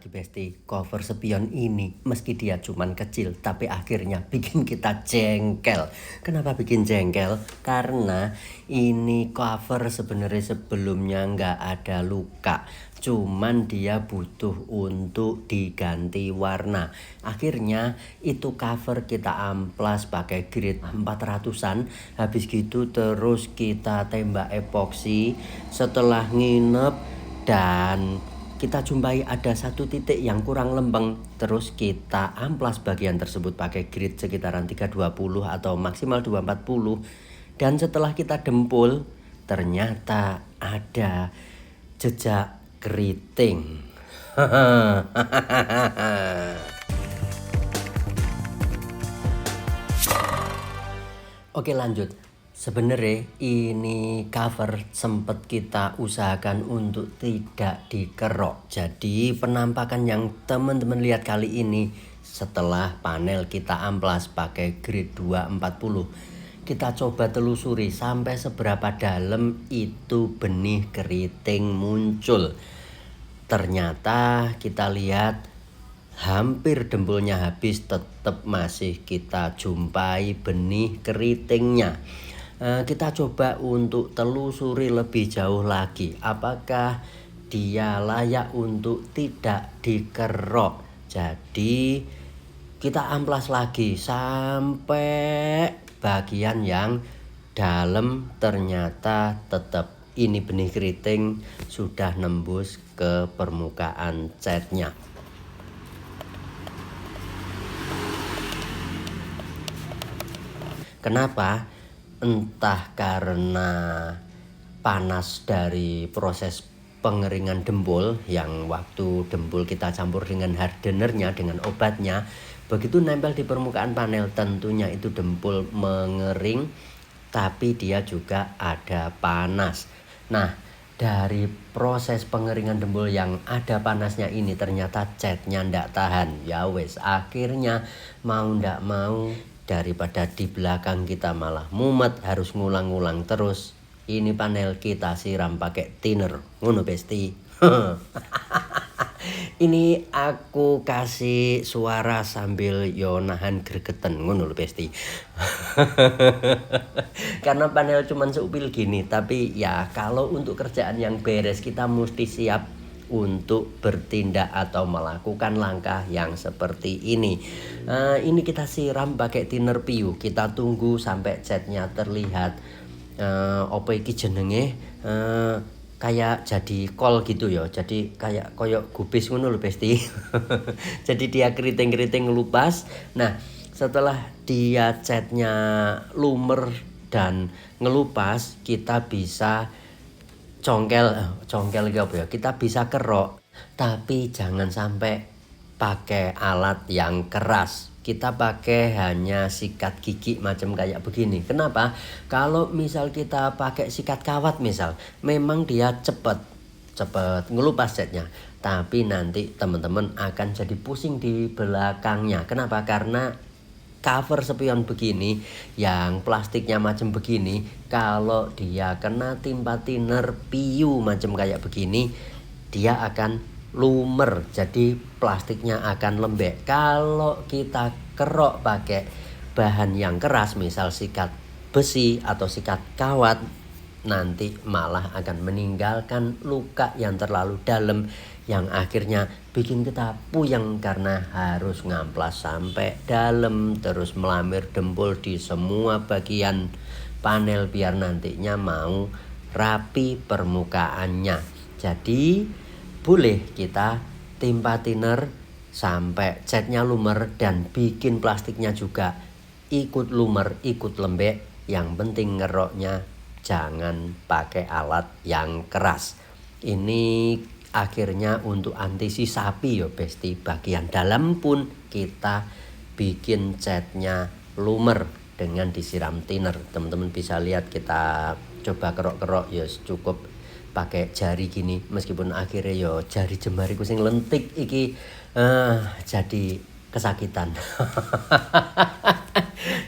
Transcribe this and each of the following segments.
lagi Besti, cover spion ini meski dia cuman kecil tapi akhirnya bikin kita jengkel. Kenapa bikin jengkel? Karena ini cover sebenarnya sebelumnya nggak ada luka, cuman dia butuh untuk diganti warna. Akhirnya itu cover kita amplas pakai grit 400-an. Habis gitu terus kita tembak epoksi. Setelah nginep dan kita jumpai ada satu titik yang kurang lempeng, terus kita amplas bagian tersebut pakai grit sekitaran 320 atau maksimal 240. Dan setelah kita dempul, ternyata ada jejak keriting. Oke, lanjut. Sebenarnya ini cover sempat kita usahakan untuk tidak dikerok. Jadi penampakan yang teman-teman lihat kali ini setelah panel kita amplas pakai grade 240, kita coba telusuri sampai seberapa dalam itu benih keriting muncul. Ternyata kita lihat hampir dempulnya habis, tetap masih kita jumpai benih keritingnya. Kita coba untuk telusuri lebih jauh lagi, apakah dia layak untuk tidak dikerok. Jadi kita amplas lagi sampai bagian yang dalam, ternyata tetap ini benih keriting sudah nembus ke permukaan catnya. Kenapa? Entah karena panas dari proses pengeringan dempul, yang waktu dempul kita campur dengan hardenernya, dengan obatnya, begitu nempel di permukaan panel tentunya itu dempul mengering, tapi dia juga ada panas. Nah, dari proses pengeringan dempul yang ada panasnya ini ternyata catnya ndak tahan. Ya wes, akhirnya mau ndak mau, daripada di belakang kita malah mumet harus ngulang-ngulang terus, ini panel kita siram pakai thinner. Ngono Besti. Ini aku kasih suara sambil yo nahan gregeten, ngono lho Besti. Karena panel cuman seupil gini, tapi ya kalau untuk kerjaan yang beres kita mesti siap untuk bertindak atau melakukan langkah yang seperti ini. Ini kita siram pakai thinner piu. Kita tunggu sampai catnya terlihat apa iki jenenge, kayak jadi kol gitu ya. Jadi kayak koyok gubis ngono lho Besti. Jadi dia keriting-keriting ngelupas. Nah, setelah dia catnya lumer dan ngelupas, kita bisa congkel apa ya, kita bisa kerok, tapi jangan sampai pakai alat yang keras. Kita pakai hanya sikat gigi macam kayak begini. Kenapa? Kalau misal kita pakai sikat kawat misal, memang dia cepet ngelupas catnya, tapi nanti teman-teman akan jadi pusing di belakangnya. Kenapa? Karena cover spion begini yang plastiknya macam begini, kalau dia kena timpa thinner piu macam kayak begini, dia akan lumer, jadi plastiknya akan lembek. Kalau kita kerok pakai bahan yang keras, misal sikat besi atau sikat kawat, nanti malah akan meninggalkan luka yang terlalu dalam, yang akhirnya bikin kita puyeng karena harus ngamplas sampai dalam, terus melamir dempul di semua bagian panel biar nantinya mau rapi permukaannya. Jadi boleh kita timpa thinner sampai catnya lumer dan bikin plastiknya juga ikut lumer, ikut lembek. Yang penting ngeroknya jangan pakai alat yang keras. Ini akhirnya untuk antisi sapi ya Besti, bagian dalam pun kita bikin catnya lumer dengan disiram thinner. Teman-teman bisa lihat, kita coba kerok-kerok ya cukup pakai jari gini, meskipun akhirnya ya jari jemariku sing lentik iki jadi kesakitan.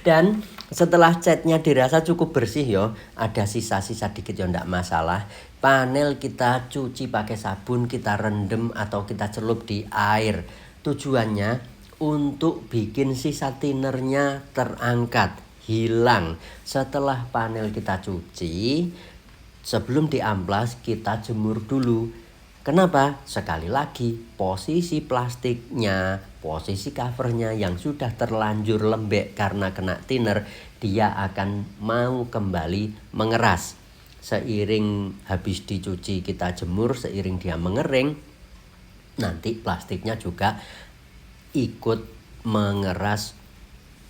Dan setelah catnya dirasa cukup bersih ya, ada sisa-sisa dikit ya ndak masalah. Panel kita cuci pakai sabun, kita rendam atau kita celup di air. Tujuannya untuk bikin sisa tinernya terangkat, hilang. Setelah panel kita cuci, sebelum diamplas kita jemur dulu. Kenapa? Sekali lagi, posisi plastiknya, posisi covernya yang sudah terlanjur lembek karena kena thinner, dia akan mau kembali mengeras. Seiring habis dicuci kita jemur, seiring dia mengering, nanti plastiknya juga ikut mengeras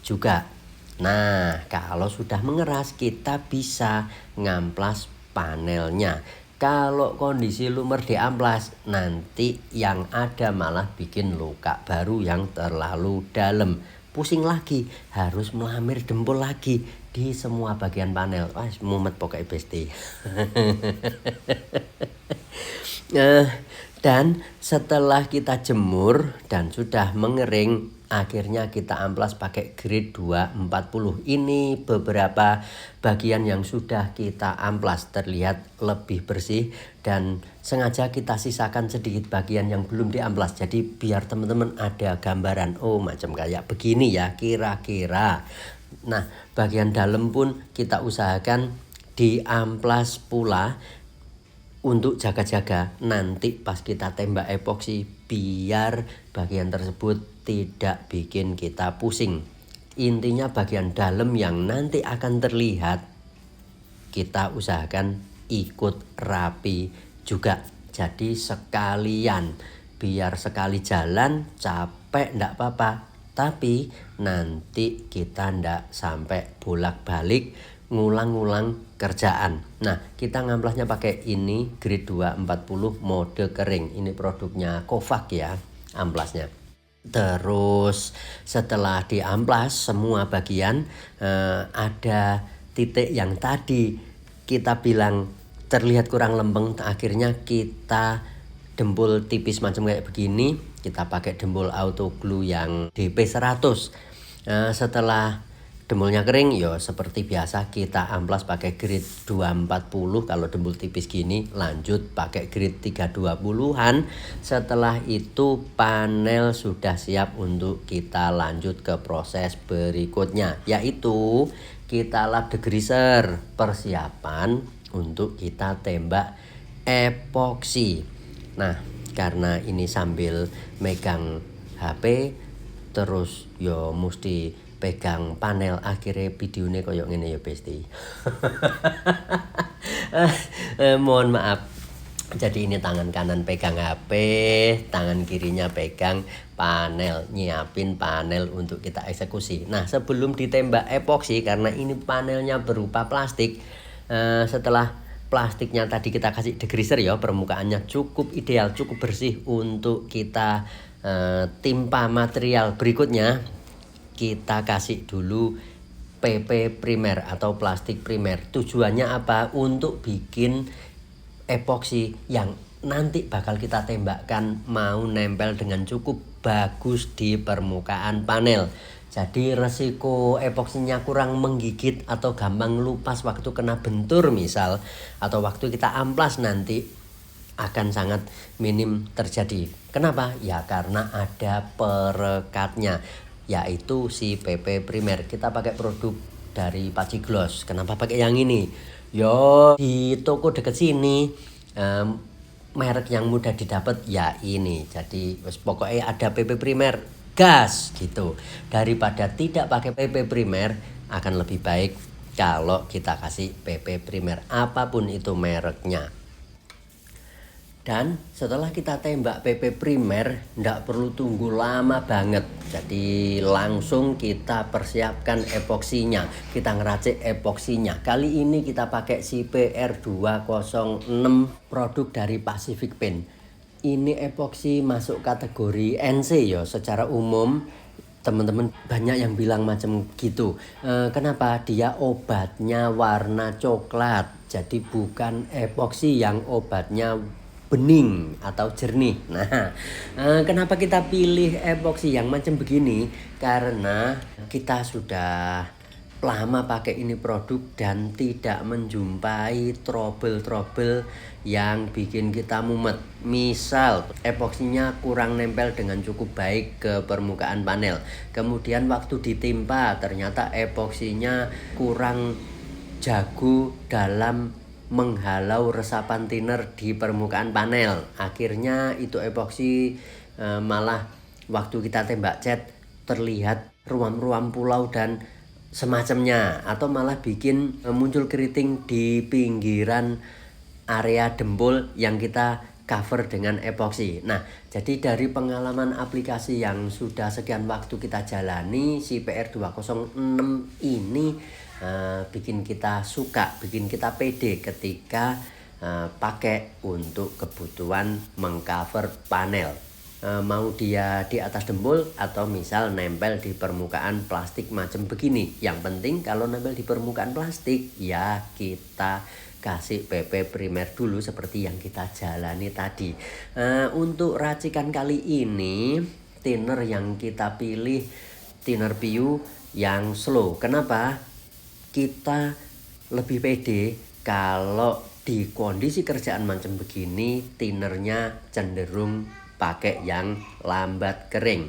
juga. Nah, kalau sudah mengeras kita bisa ngamplas panelnya. Kalau kondisi lumer diamplas, nanti yang ada malah bikin luka baru yang terlalu dalam. Pusing lagi, harus melamir dempul lagi di semua bagian panel. Wah, mumet pokoknya besti. Dan setelah kita jemur dan sudah mengering, akhirnya kita amplas pakai grade 240. Ini beberapa bagian yang sudah kita amplas, terlihat lebih bersih, dan sengaja kita sisakan sedikit bagian yang belum diamplas. Jadi biar teman-teman ada gambaran, oh macam kayak begini ya kira-kira. Nah, bagian dalam pun kita usahakan diamplas pula untuk jaga-jaga nanti pas kita tembak epoksi, biar bagian tersebut tidak bikin kita pusing. Intinya bagian dalam yang nanti akan terlihat kita usahakan ikut rapi juga. Jadi sekalian, biar sekali jalan capek ndak apa-apa, tapi nanti kita ndak sampai bolak-balik ngulang-ngulang kerjaan. Nah, kita ngamplasnya pakai ini grade 240 mode kering. Ini produknya Kovac ya, amplasnya. Terus setelah diamplas semua bagian, ada titik yang tadi kita bilang terlihat kurang lempeng, akhirnya kita dempul tipis macam kayak begini. Kita pakai dempul auto glue yang DP100. Setelah dempulnya kering, ya seperti biasa kita amplas pakai grade 240. Kalau dempul tipis gini lanjut pakai grade 320-an. Setelah itu panel sudah siap untuk kita lanjut ke proses berikutnya, yaitu kita lap degreaser, persiapan untuk kita tembak epoksi. Nah, karena ini sambil megang HP terus yo mesti pegang panel, akhirnya videonya koyok ngene ya besti. Mohon maaf. Jadi ini tangan kanan pegang HP, tangan kirinya pegang panel, nyiapin panel untuk kita eksekusi. Nah, sebelum ditembak epoksi, karena ini panelnya berupa plastik, setelah plastiknya tadi kita kasih degreaser ya, permukaannya cukup ideal, cukup bersih untuk kita timpa material berikutnya. Kita kasih dulu PP primer atau plastik primer. Tujuannya apa? Untuk bikin epoksi yang nanti bakal kita tembakkan mau nempel dengan cukup bagus di permukaan panel. Jadi resiko epoksinya kurang menggigit atau gampang lupas waktu kena bentur misal, atau waktu kita amplas nanti akan sangat minim terjadi. Kenapa? Ya karena ada perekatnya, yaitu si PP primer. Kita pakai produk dari Paciglos. Kenapa pakai yang ini? Yo, di toko deket sini merek yang mudah didapat ya ini. Jadi pokoknya ada PP primer, gas gitu. Daripada tidak pakai PP primer, akan lebih baik kalau kita kasih PP primer apapun itu mereknya. Dan setelah kita tembak PP primer, ndak perlu tunggu lama banget. Jadi langsung kita persiapkan epoksinya. Kita ngeracik epoksinya. Kali ini kita pakai si PR206, produk dari Pacific Paint. Ini epoksi masuk kategori NC ya, secara umum. Teman-teman banyak yang bilang macam gitu. Kenapa? Dia obatnya warna coklat. Jadi bukan epoksi yang obatnya bening atau jernih. Nah, kenapa kita pilih epoksi yang macam begini? Karena kita sudah lama pakai ini produk dan tidak menjumpai trouble-trouble yang bikin kita mumet. Misal epoksinya kurang nempel dengan cukup baik ke permukaan panel, kemudian waktu ditimpa ternyata epoksinya kurang jago dalam menghalau resapan thinner di permukaan panel. Akhirnya itu epoksi malah waktu kita tembak cat terlihat ruam-ruam pulau dan semacamnya, atau malah bikin muncul keriting di pinggiran area dempul yang kita cover dengan epoksi. Nah, jadi dari pengalaman aplikasi yang sudah sekian waktu kita jalani, si PR206 ini bikin kita suka, bikin kita pede ketika pakai untuk kebutuhan mengcover panel. Mau dia di atas dempul atau misal nempel di permukaan plastik macam begini. Yang penting kalau nempel di permukaan plastik ya kita kasih PP primer dulu seperti yang kita jalani tadi. Untuk racikan kali ini thinner yang kita pilih thinner PU yang slow. Kenapa? Kita lebih pede kalau di kondisi kerjaan macam begini thinnernya cenderung pakai yang lambat kering.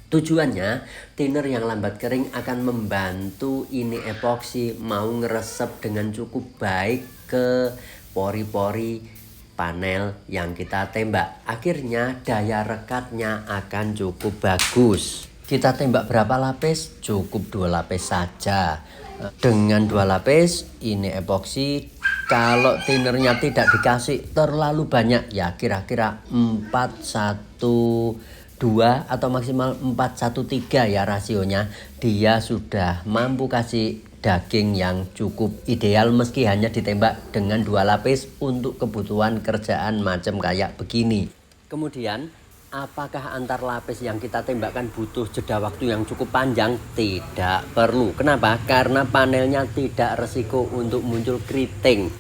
Tujuannya thinner yang lambat kering akan membantu ini epoksi mau ngeresep dengan cukup baik ke pori-pori panel yang kita tembak. Akhirnya daya rekatnya akan cukup bagus. Kita tembak berapa lapis? Cukup 2 lapis saja. Dengan 2 lapis ini epoksi kalau thinnernya tidak dikasih terlalu banyak ya kira-kira 4:1:2 atau maksimal 4:3 ya rasionya, dia sudah mampu kasih daging yang cukup ideal meski hanya ditembak dengan 2 lapis untuk kebutuhan kerjaan macam kayak begini. Kemudian apakah antar lapis yang kita tembakkan butuh jeda waktu yang cukup panjang? Tidak perlu. Kenapa? Karena panelnya tidak resiko untuk muncul keriting.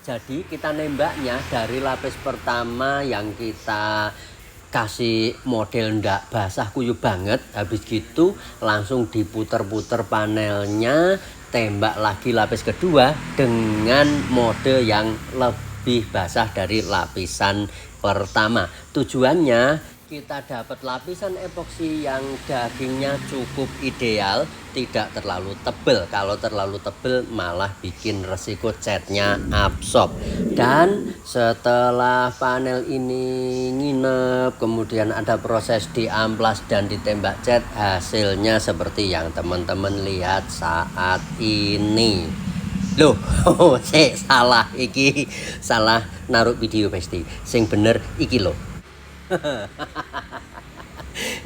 Jadi kita nembaknya dari lapis pertama yang kita kasih model ndak basah kuyup banget. Habis gitu langsung diputer-puter panelnya, tembak lagi lapis kedua dengan mode yang lebih basah dari lapisan pertama. Tujuannya kita dapat lapisan epoksi yang dagingnya cukup ideal, tidak terlalu tebal. Kalau terlalu tebal malah bikin resiko catnya absorb. Dan setelah panel ini nginep, kemudian ada proses diamplas dan ditembak cat, hasilnya seperti yang teman-teman lihat saat ini. Loh, salah iki, salah naruh video pasti. Sing bener iki loh.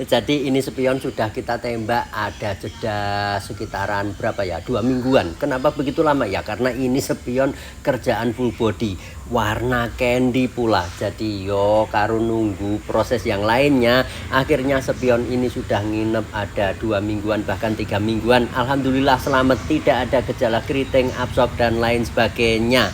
Jadi ini spion sudah kita tembak ada jeda sekitaran berapa ya, 2 mingguan. Kenapa begitu lama ya? Karena ini spion kerjaan full body, warna candy pula. Jadi yo karo nunggu proses yang lainnya, akhirnya spion ini sudah nginep ada 2 mingguan bahkan 3 mingguan. Alhamdulillah selamat, tidak ada gejala keriting, absorb dan lain sebagainya.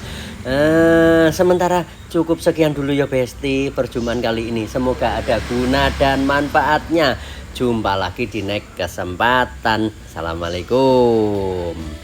Sementara cukup sekian dulu ya Besti perjumpaan kali ini. Semoga ada guna dan manfaatnya. Jumpa lagi di next kesempatan. Assalamualaikum.